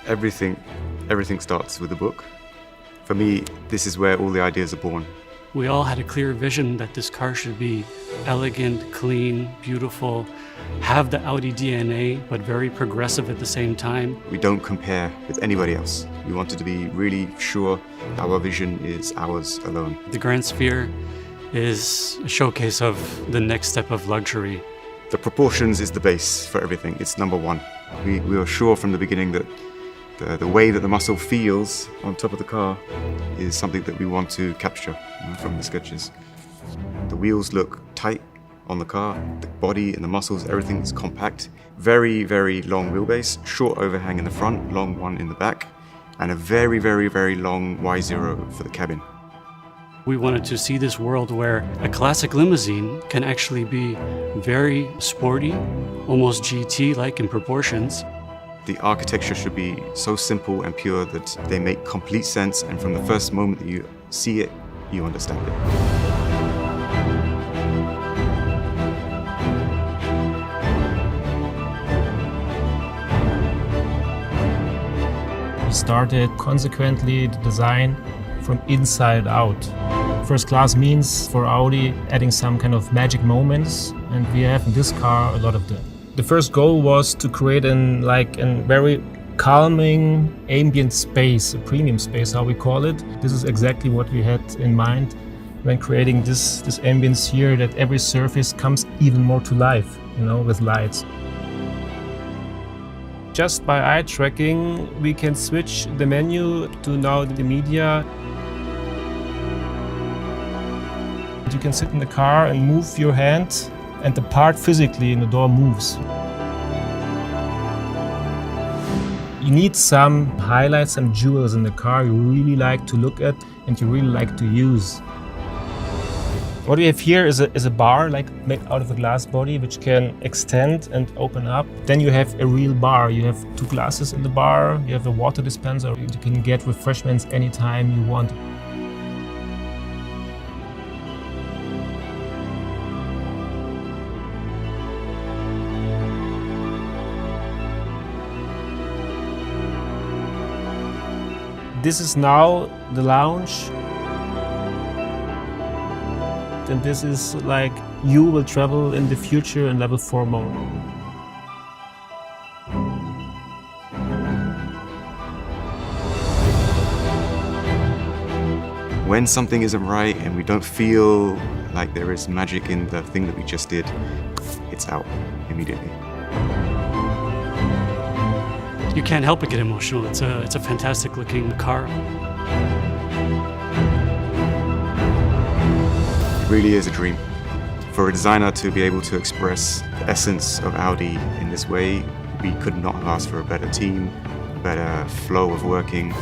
Everything starts with the book. For me, this is where all the ideas are born. We all had a clear vision that this car should be elegant, clean, beautiful, have the Audi DNA, but very progressive at the same time. We don't compare with anybody else. We wanted to be really sure our vision is ours alone. The Grandsphere is a showcase of the next step of luxury. The proportions is the base for everything. It's number one. We were sure from the beginning that the way that the muscle feels on top of the car is something that we want to capture from the sketches. The wheels look tight on the car, the body and the muscles, everything is compact. Very, very long wheelbase, short overhang in the front, long one in the back, and a very, very, very long Y0 for the cabin. We wanted to see this world where a classic limousine can actually be very sporty, almost GT-like in proportions. The architecture should be so simple and pure that they make complete sense, and from the first moment that you see it, you understand it. We started consequently the design from inside out. First class means for Audi adding some kind of magic moments, and we have in this car a lot of them. The first goal was to create a very calming ambient space, a premium space, how we call it. This is exactly what we had in mind when creating this ambience here, that every surface comes even more to life, with lights. Just by eye tracking, we can switch the menu to now the media. You can sit in the car and move your hand, and the part physically in the door moves. You need some highlights, some jewels in the car you really like to look at and you really like to use. What we have here is a bar made out of a glass body which can extend and open up. Then you have a real bar. You have two glasses in the bar, you have a water dispenser. You can get refreshments anytime you want. This is now the lounge, and this is like you will travel in the future in level 4 mode. When something isn't right and we don't feel like there is magic in the thing that we just did, it's out immediately. You can't help but get emotional. It's a fantastic looking car. It really is a dream. For a designer to be able to express the essence of Audi in this way, we could not have asked for a better team, a better flow of working.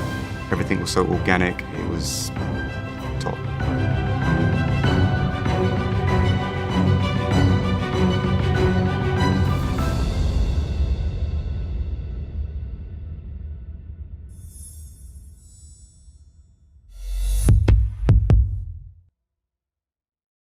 Everything was so organic. It was